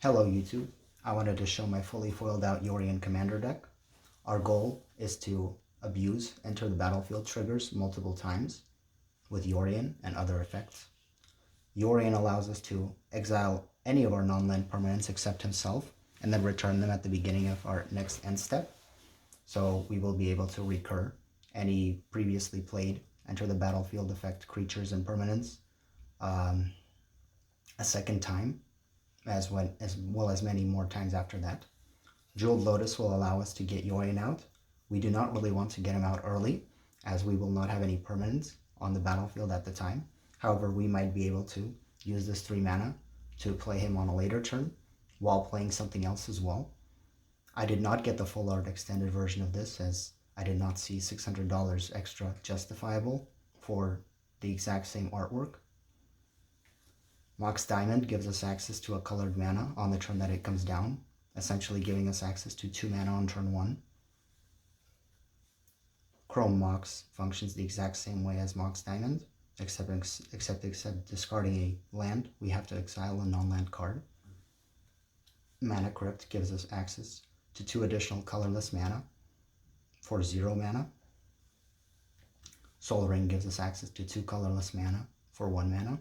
Hello YouTube, I wanted to show my fully foiled out Yorion commander deck. Our goal is to abuse enter the battlefield triggers multiple times with Yorion and other effects. Yorion allows us to exile any of our non-land permanents except himself and then return them at the beginning of our next end step. So we will be able to recur any previously played enter the battlefield effect creatures and permanents a second time, as well as many more times after that. Jeweled Lotus will allow us to get Yorion out. We do not really want to get him out early, as we will not have any permanents on the battlefield at the time. However, we might be able to use this 3 mana to play him on a later turn, while playing something else as well. I did not get the full art extended version of this, as I did not see $600 extra justifiable for the exact same artwork. Mox Diamond gives us access to a colored mana on the turn that it comes down, essentially giving us access to 2 mana on turn 1. Chrome Mox functions the exact same way as Mox Diamond, except discarding a land, we have to exile a non-land card. Mana Crypt gives us access to 2 additional colorless mana for 0 mana. Soul Ring gives us access to 2 colorless mana for 1 mana.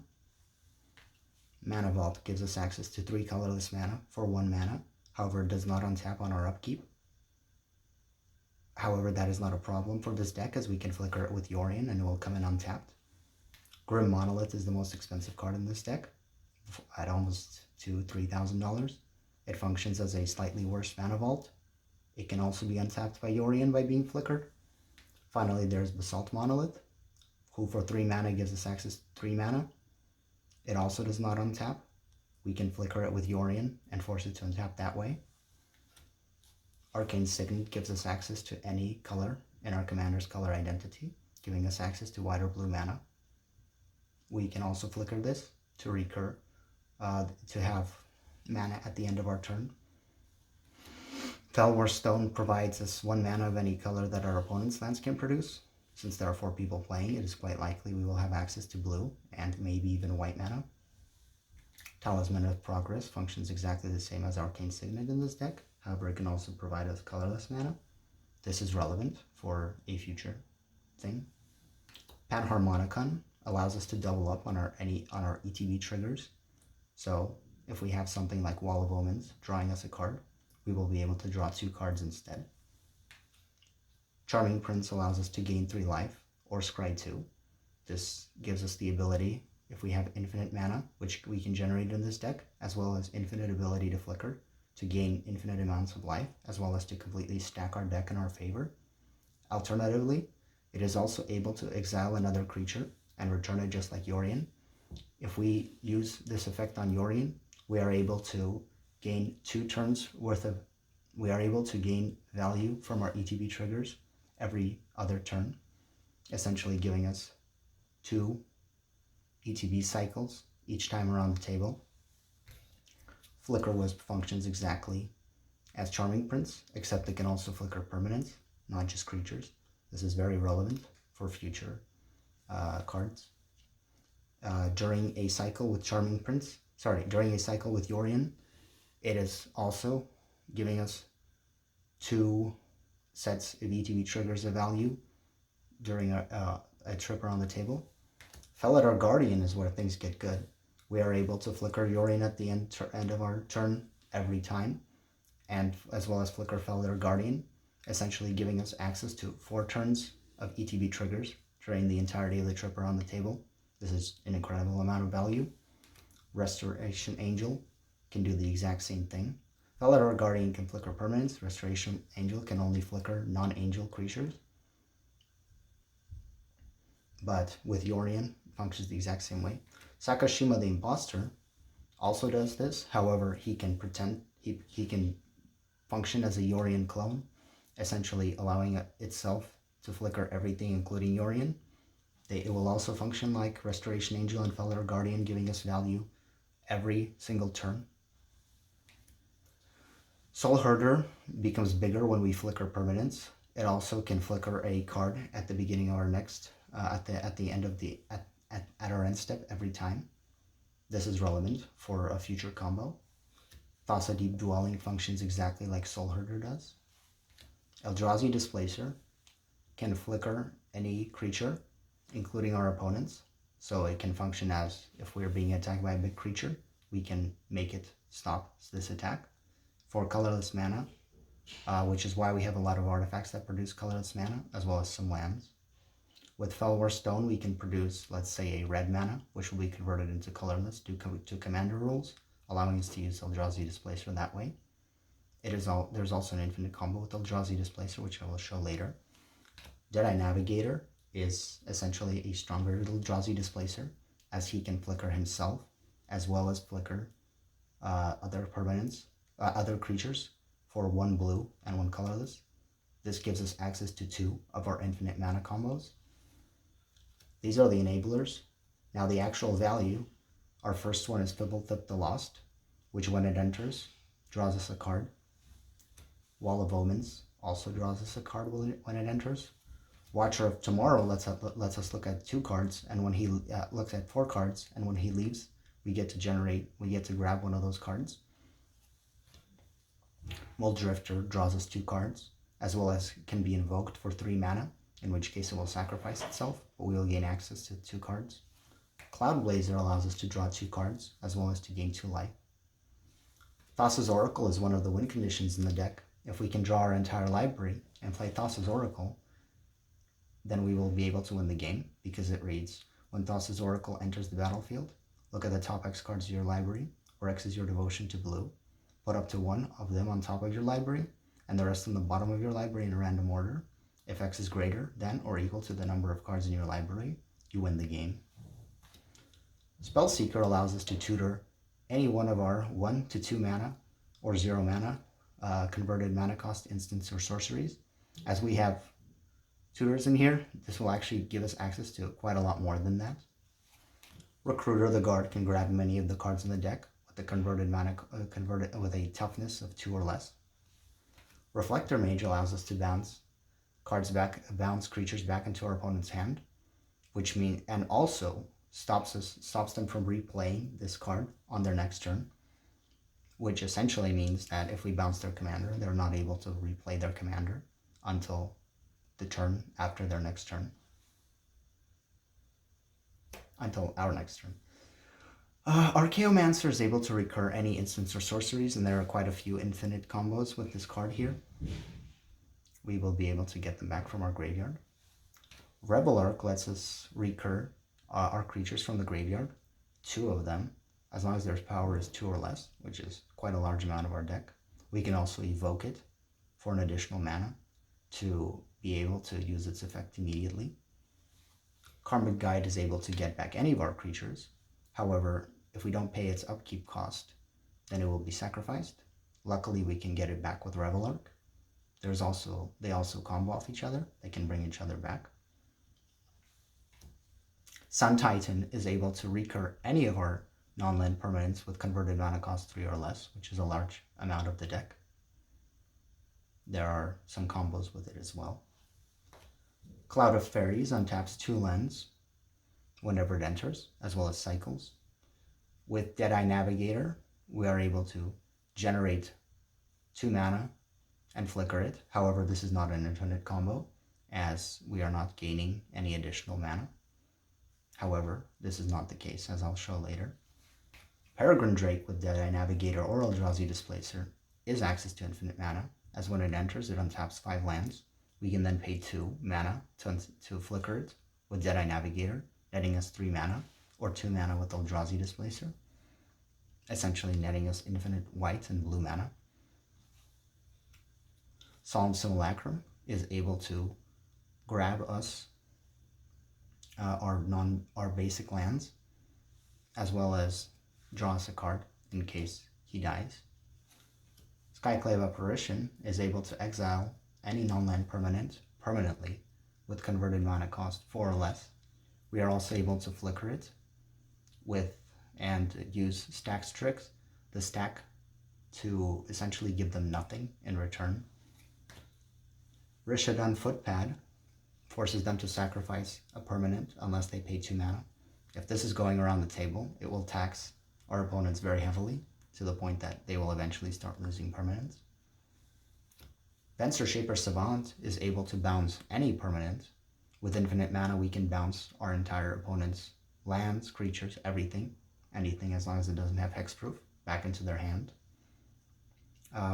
Mana Vault gives us access to 3 colorless mana for 1 mana. However, it does not untap on our upkeep. However, that is not a problem for this deck, as we can flicker it with Yorion and it will come in untapped. Grim Monolith is the most expensive card in this deck, at almost $2,000-$3,000. It functions as a slightly worse Mana Vault. It can also be untapped by Yorion by being flickered. Finally, there's Basalt Monolith, who for 3 mana gives us access to 3 mana. It also does not untap. We can flicker it with Yorion and force it to untap that way. Arcane Signet gives us access to any color in our commander's color identity, giving us access to white or blue mana. We can also flicker this to recur, to have mana at the end of our turn. Felwar Stone provides us 1 mana of any color that our opponent's lands can produce. Since there are 4 people playing, it is quite likely we will have access to blue and maybe even white mana. Talisman of Progress functions exactly the same as Arcane Signet in this deck. However, it can also provide us colorless mana. This is relevant for a future thing. Panharmonicon allows us to double up on our ETB triggers. So if we have something like Wall of Omens drawing us a card, we will be able to draw 2 cards instead. Charming Prince allows us to gain 3 life, or scry 2. This gives us the ability, if we have infinite mana, which we can generate in this deck, as well as infinite ability to flicker, to gain infinite amounts of life, as well as to completely stack our deck in our favor. Alternatively, it is also able to exile another creature and return it just like Yorion. If we use this effect on Yorion, we are able to gain 2 turns worth of, we are able to gain value from our ETB triggers every other turn, essentially giving us 2 ETB cycles each time around the table. Flicker Wisp functions exactly as Charming Prince, except it can also flicker permanents, not just creatures. This is very relevant for future cards. During a cycle with during a cycle with Yorion, it is also giving us 2 sets of ETB triggers of value during a trip around the table. Felidar Guardian is where things get good. We are able to flicker Yorion at the end of our turn every time, and as well as flicker Felidar Guardian, essentially giving us access to 4 turns of ETB triggers during the entirety of the trip around the table. This is an incredible amount of value. Restoration Angel can do the exact same thing. Felidar Guardian can flicker permanents. Restoration Angel can only flicker non-angel creatures. But with Yorion, it functions the exact same way. Sakashima the Imposter also does this. However, he can he can function as a Yorion clone, essentially allowing itself to flicker everything, including Yorion. It will also function like Restoration Angel and Felidar Guardian, giving us value every single turn. Soul Herder becomes bigger when we flicker permanents. It also can flicker a card at the beginning of our next, at the end of at our end step every time. This is relevant for a future combo. Thassa Deep Dwelling functions exactly like Soul Herder does. Eldrazi Displacer can flicker any creature, including our opponents. So it can function as, if we're being attacked by a big creature, we can make it stop this attack. For colorless mana, which is why we have a lot of artifacts that produce colorless mana, as well as some lands. With Felwar Stone, we can produce, let's say, a red mana, which will be converted into colorless due to commander rules, allowing us to use Eldrazi Displacer that way. There's also an infinite combo with Eldrazi Displacer, which I will show later. Deadeye Navigator is essentially a stronger Eldrazi Displacer, as he can flicker himself, as well as flicker other creatures for 1 blue and 1 colorless. This gives us access to 2 of our infinite mana combos. These are the enablers. Now the actual value, our first one is Fibblethip the Lost, which when it enters, draws us a card. Wall of Omens also draws us a card when it enters. Watcher of Tomorrow lets us look at 2 cards, and when he looks at 4 cards, and when he leaves, we get to grab one of those cards. Muldrifter draws us 2 cards, as well as can be invoked for 3 mana, in which case it will sacrifice itself, but we will gain access to 2 cards. Cloudblazer allows us to draw 2 cards, as well as to gain 2 life. Thassa's Oracle is one of the win conditions in the deck. If we can draw our entire library and play Thassa's Oracle, then we will be able to win the game, because it reads, when Thassa's Oracle enters the battlefield, look at the top X cards of your library, where X is your devotion to blue. Put up to 1 of them on top of your library, and the rest on the bottom of your library in a random order. If X is greater than or equal to the number of cards in your library, you win the game. Spellseeker allows us to tutor any one of our 1 to 2 mana or 0 mana converted mana cost instants or sorceries. As we have tutors in here, this will actually give us access to quite a lot more than that. Recruiter the Guard can grab many of the cards in the deck with the converted mana with a toughness of 2 or less. Reflector Mage allows us to bounce creatures back into our opponent's hand, and also stops them from replaying this card on their next turn, which essentially means that if we bounce their commander, they're not able to replay their commander until the turn after their next turn. Until our next turn. Archaeomancer is able to recur any instants or sorceries, and there are quite a few infinite combos with this card here. We will be able to get them back from our graveyard. Rebel Arc lets us recur our creatures from the graveyard, 2 of them, as long as their power is 2 or less, which is quite a large amount of our deck. We can also evoke it for an additional mana to be able to use its effect immediately. Karmic Guide is able to get back any of our creatures. However, if we don't pay its upkeep cost, then it will be sacrificed. Luckily, we can get it back with Rebel Arc. They also combo off each other. They can bring each other back. Sun Titan is able to recur any of our non-land permanents with converted mana cost 3 or less, which is a large amount of the deck. There are some combos with it as well. Cloud of Fairies untaps 2 lands whenever it enters, as well as cycles. With Deadeye Navigator, we are able to generate 2 mana and flicker it. However, this is not an infinite combo, as we are not gaining any additional mana. However, this is not the case, as I'll show later. Peregrine Drake with Deadeye Navigator or Eldrazi Displacer is access to infinite mana, as when it enters, it untaps 5 lands. We can then pay 2 mana to flicker it with Deadeye Navigator, netting us 3 mana, or 2 mana with Eldrazi Displacer, essentially netting us infinite white and blue mana. Solemn Simulacrum is able to grab us our basic lands, as well as draw us a card in case he dies. Skyclave Apparition is able to exile any non-land permanent permanently with converted mana cost 4 or less. We are also able to flicker it and use Stack's tricks, the stack, to essentially give them nothing in return. Rishadan Footpad forces them to sacrifice a permanent unless they pay 2 mana. If this is going around the table, it will tax our opponents very heavily to the point that they will eventually start losing permanence. Fencer Shaper Savant is able to bounce any permanent. With infinite mana, we can bounce our entire opponent's lands, creatures, everything, anything as long as it doesn't have hexproof, back into their hand.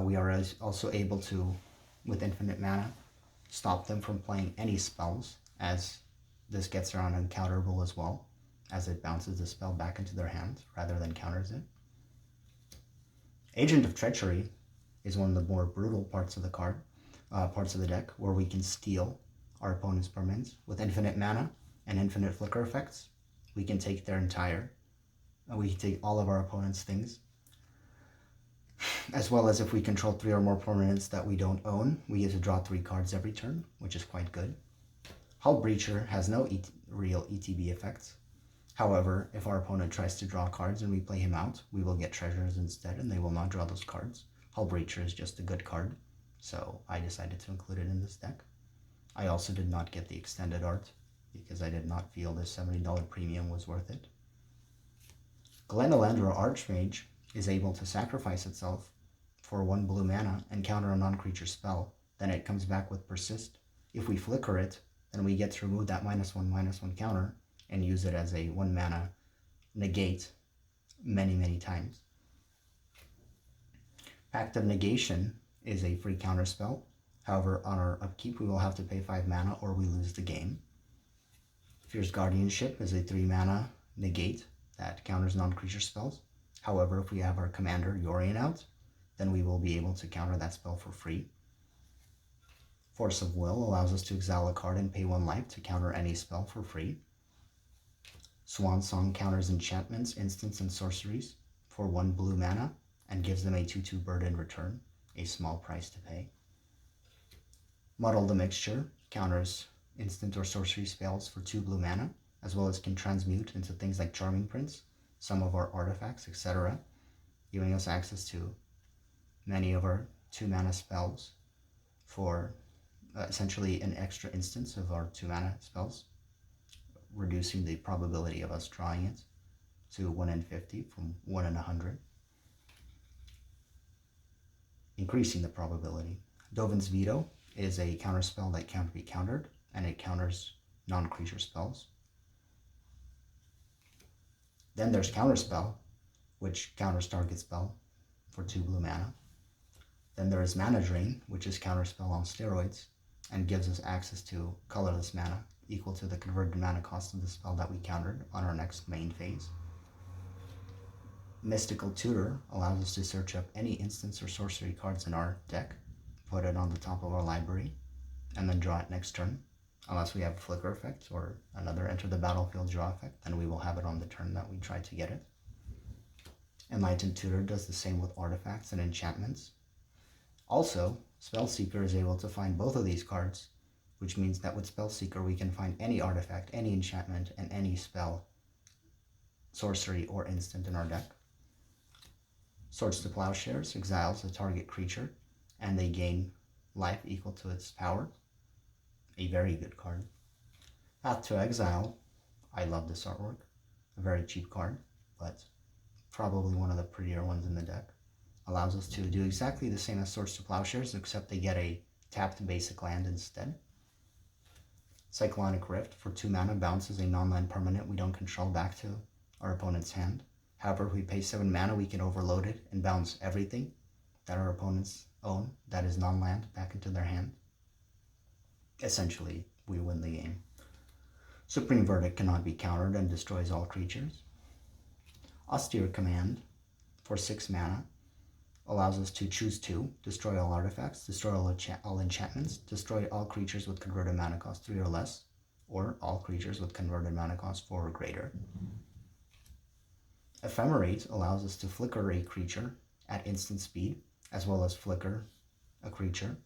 We are also able to, with infinite mana, stop them from playing any spells, as this gets around uncounterable as well, as it bounces the spell back into their hand rather than counters it. Agent of Treachery is one of the more brutal parts of the deck, where we can steal our opponent's permanents. With infinite mana and infinite flicker effects, we can take all of our opponent's things. As well as if we control 3 or more permanents that we don't own, we get to draw 3 cards every turn, which is quite good. Hull Breacher has no real ETB effects. However, if our opponent tries to draw cards and we play him out, we will get treasures instead, and they will not draw those cards. Hull Breacher is just a good card, so I decided to include it in this deck. I also did not get the extended art, because I did not feel this $70 premium was worth it. Glenalandra Archmage is able to sacrifice itself for 1 blue mana and counter a non-creature spell. Then it comes back with Persist. If we flicker it, then we get to remove that -1/-1 counter and use it as a 1 mana negate many times. Pact of Negation is a free counter spell. However, on our upkeep, we will have to pay 5 mana or we lose the game. Fierce Guardianship is a 3 mana negate that counters non-creature spells. However, if we have our commander Yorion out, then we will be able to counter that spell for free. Force of Will allows us to exile a card and pay 1 life to counter any spell for free. Swan Song counters enchantments, instants, and sorceries for 1 blue mana and gives them a 2/2 bird in return, a small price to pay. Muddle the Mixture counters instant or sorcery spells for 2 blue mana, as well as can transmute into things like Charming Prince, some of our artifacts, etc., giving us access to many of our 2 mana spells for essentially an extra instance of our 2 mana spells, reducing the probability of us drawing it to 1 in 50 from 1 in 100, increasing the probability. Dovin's Veto is a counter spell that can't be countered, and it counters non-creature spells. Then there's Counterspell, which counters target spell for 2 blue mana. Then there is Mana Drain, which is counterspell on steroids, and gives us access to colorless mana, equal to the converted mana cost of the spell that we countered on our next main phase. Mystical Tutor allows us to search up any instance or sorcery cards in our deck, put it on the top of our library, and then draw it next turn. Unless we have a flicker effect or another enter the battlefield draw effect, then we will have it on the turn that we try to get it. Enlightened Tutor does the same with artifacts and enchantments. Also, Spellseeker is able to find both of these cards, which means that with Spellseeker we can find any artifact, any enchantment, and any spell, sorcery, or instant in our deck. Swords to Plowshares exiles a target creature, and they gain life equal to its power. A very good card. Path to Exile, I love this artwork. A very cheap card, but probably one of the prettier ones in the deck. Allows us to do exactly the same as Swords to Plowshares, except they get a tapped basic land instead. Cyclonic Rift for 2 mana bounces a non-land permanent we don't control back to our opponent's hand. However, if we pay 7 mana, we can overload it and bounce everything that our opponents own that is non-land back into their hand. Essentially, we win the game. Supreme Verdict cannot be countered and destroys all creatures. Austere Command for 6 mana allows us to choose 2, destroy all artifacts, destroy all enchantments, destroy all creatures with converted mana cost 3 or less, or all creatures with converted mana cost 4 or greater. Ephemerate allows us to flicker a creature at instant speed, as well as flicker a creature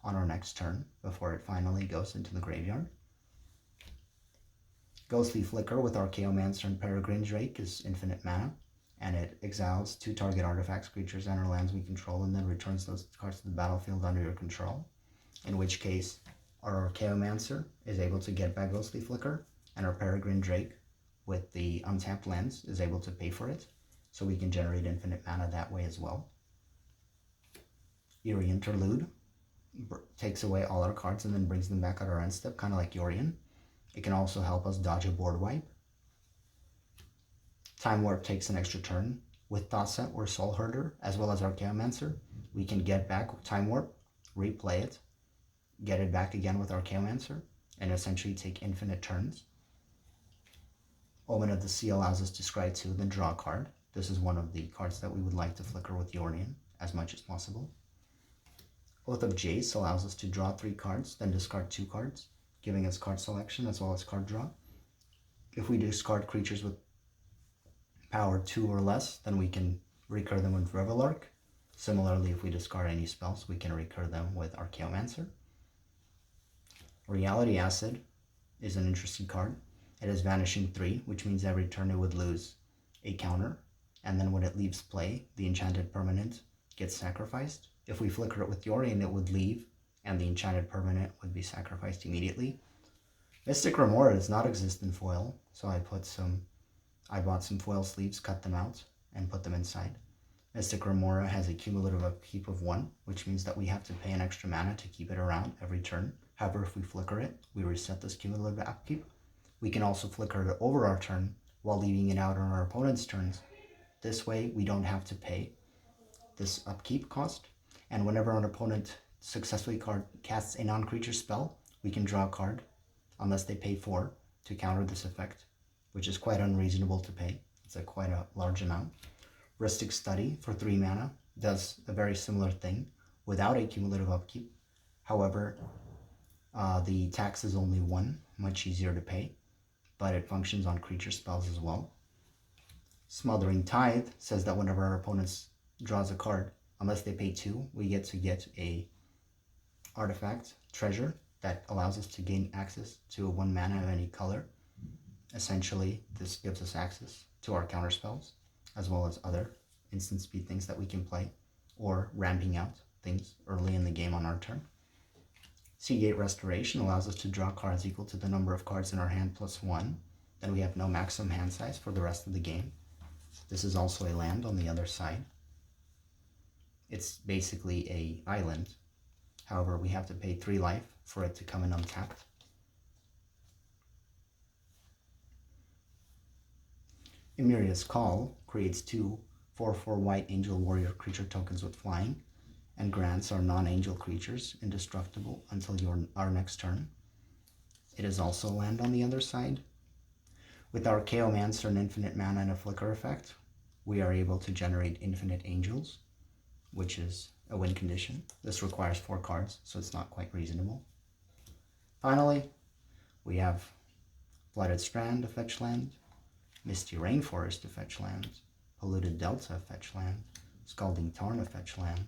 on our next turn before it finally goes into the graveyard. Ghostly Flicker with Archaeomancer and Peregrine Drake is infinite mana, and it exiles 2 target artifacts, creatures, and or lands we control, and then returns those cards to the battlefield under your control, in which case our Archaeomancer is able to get back Ghostly Flicker, and our Peregrine Drake with the untapped lands is able to pay for it, so we can generate infinite mana that way as well. Eerie Interlude takes away all our cards and then brings them back at our end step, kind of like Yorion. It can also help us dodge a board wipe. Time Warp takes an extra turn. With Thought or Soul Herder, as well as Archaeomancer, we can get back Time Warp, replay it, get it back again with Archaeomancer, and essentially take infinite turns. Omen of the Sea allows us to scry 2, then draw a card. This is one of the cards that we would like to flicker with Yorion as much as possible. Oath of Jace allows us to draw 3 cards, then discard 2 cards, giving us card selection as well as card draw. If we discard creatures with power 2 or less, then we can recur them with Revelark. Similarly, if we discard any spells, we can recur them with Archaeomancer. Reality Acid is an interesting card. It is Vanishing 3, which means every turn it would lose a counter, and then when it leaves play, the enchanted permanent gets sacrificed. If we flicker it with Yorion, it would leave, and the enchanted permanent would be sacrificed immediately. Mystic Remora does not exist in foil, so I bought some foil sleeves, cut them out, and put them inside. Mystic Remora has a cumulative upkeep of 1, which means that we have to pay an extra mana to keep it around every turn. However, if we flicker it, we reset this cumulative upkeep. We can also flicker it over our turn while leaving it out on our opponent's turns. This way, we don't have to pay this upkeep cost. And whenever an opponent successfully casts a non-creature spell, we can draw a card, unless they pay 4, to counter this effect, which is quite unreasonable to pay. It's quite a large amount. Rhystic Study for 3 mana does a very similar thing without a cumulative upkeep. However, the tax is only 1, much easier to pay, but it functions on creature spells as well. Smothering Tithe says that whenever our opponent draws a card, unless they pay 2, we get a artifact treasure that allows us to gain access to a 1 mana of any color. Essentially, this gives us access to our counter spells, as well as other instant speed things that we can play, or ramping out things early in the game on our turn. Seagate Restoration allows us to draw cards equal to the number of cards in our hand plus 1. Then we have no maximum hand size for the rest of the game. This is also a land on the other side. It's basically an island. However, we have to pay 3 life for it to come in untapped. Emeria's Call creates 2 4/4 white angel warrior creature tokens with flying, and grants our non-angel creatures indestructible until our next turn. It is also land on the other side. With our Archaeomancer and infinite mana and a flicker effect, we are able to generate infinite angels, which is a win condition. This requires 4 cards, so it's not quite reasonable. Finally, we have Flooded Strand, a fetch land, Misty Rainforest, a fetch land, Polluted Delta, a fetch land, Scalding Tarn, a fetch land,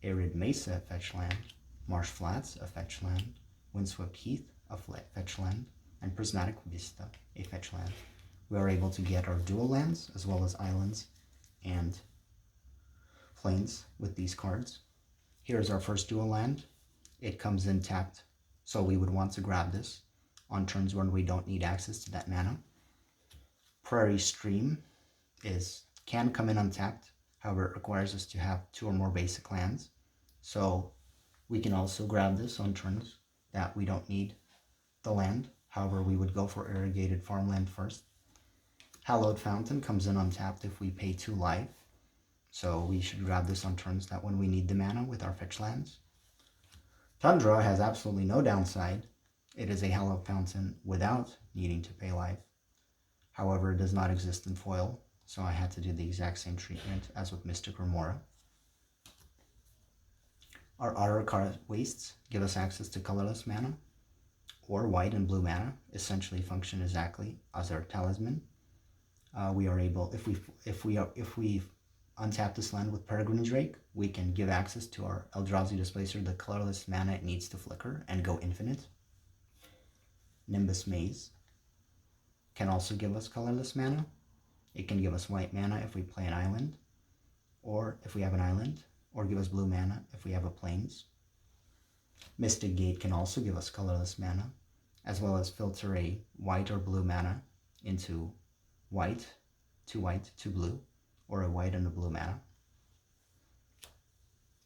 Arid Mesa, a fetch land, Marsh Flats, a fetch land, Windswept Heath, a fetch land, and Prismatic Vista, a fetch land. We are able to get our dual lands, as well as islands and plains with these cards. Here's our first dual land. It comes in tapped, so we would want to grab this on turns when we don't need access to that mana. Prairie Stream can come in untapped, however it requires us to have 2 or more basic lands, so we can also grab this on turns that we don't need the land. However, we would go for irrigated farmland first. Hallowed Fountain comes in untapped if we pay 2 life, so we should grab this on turns that when we need the mana with our fetch lands. Tundra has absolutely no downside. It is a Hallowed Fountain without needing to pay life. However, it does not exist in foil, so I had to do the exact same treatment as with Mystic Remora. Our Aurora Wastes give us access to colorless mana, or white and blue mana, essentially function exactly as our talisman. We are able, if we untap this land with Peregrine Drake, we can give access to our Eldrazi Displacer, the colorless mana it needs to flicker, and go infinite. Nimbus Maze can also give us colorless mana. It can give us white mana if we play an island, or if we have an island, or give us blue mana if we have a plains. Mystic Gate can also give us colorless mana, as well as filter a white or blue mana into white, 2 white, 2 blue, or a white and a blue mana,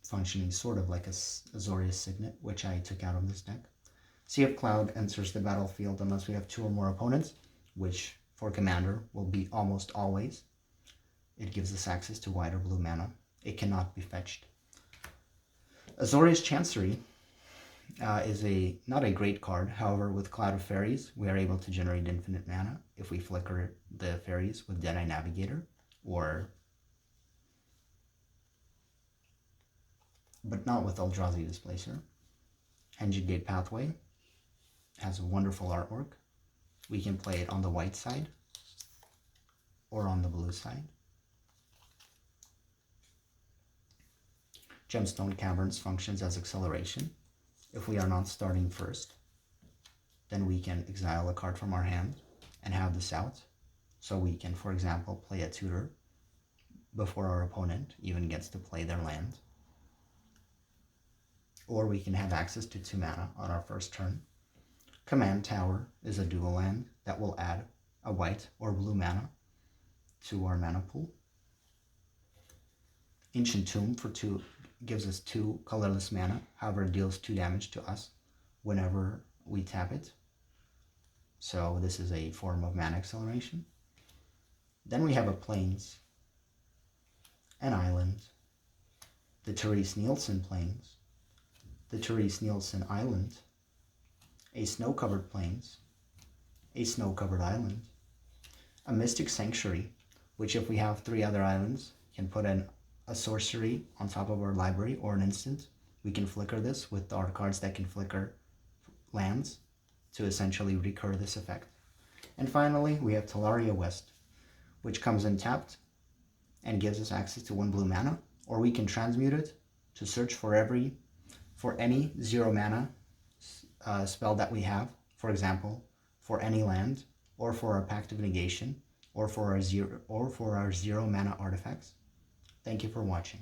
functioning sort of like a Azorius Signet, which I took out of this deck. Sea of Cloud enters the battlefield unless we have 2 or more opponents, which for Commander will be almost always. It gives us access to white or blue mana. It cannot be fetched. Azorius Chancery is not a great card. However, with Cloud of Fairies, we are able to generate infinite mana if we flicker the fairies with Deadeye Navigator, but not with Eldrazi Displacer. Engine Gate Pathway has wonderful artwork. We can play it on the white side or on the blue side. Gemstone Caverns functions as acceleration. If we are not starting first, then we can exile a card from our hand and have this out. So we can, for example, play a Tutor before our opponent even gets to play their land. Or we can have access to 2 mana on our first turn. Command Tower is a dual land that will add a white or blue mana to our mana pool. Ancient Tomb for 2 gives us 2 colorless mana, however it deals 2 damage to us whenever we tap it. So this is a form of mana acceleration. Then we have a Plains, an Island, the Therese Nielsen Plains, the Therese Nielsen Island, a Snow-Covered Plains, a Snow-Covered Island, a Mystic Sanctuary, which if we have 3 other islands, can put in a sorcery on top of our library or an instant. We can flicker this with our cards that can flicker lands to essentially recur this effect. And finally, we have Talaria West, which comes in tapped and gives us access to 1 blue mana, or we can transmute it to search for any 0 mana spell that we have, for example, for any land, or for our Pact of Negation, or for our 0 mana artifacts. Thank you for watching.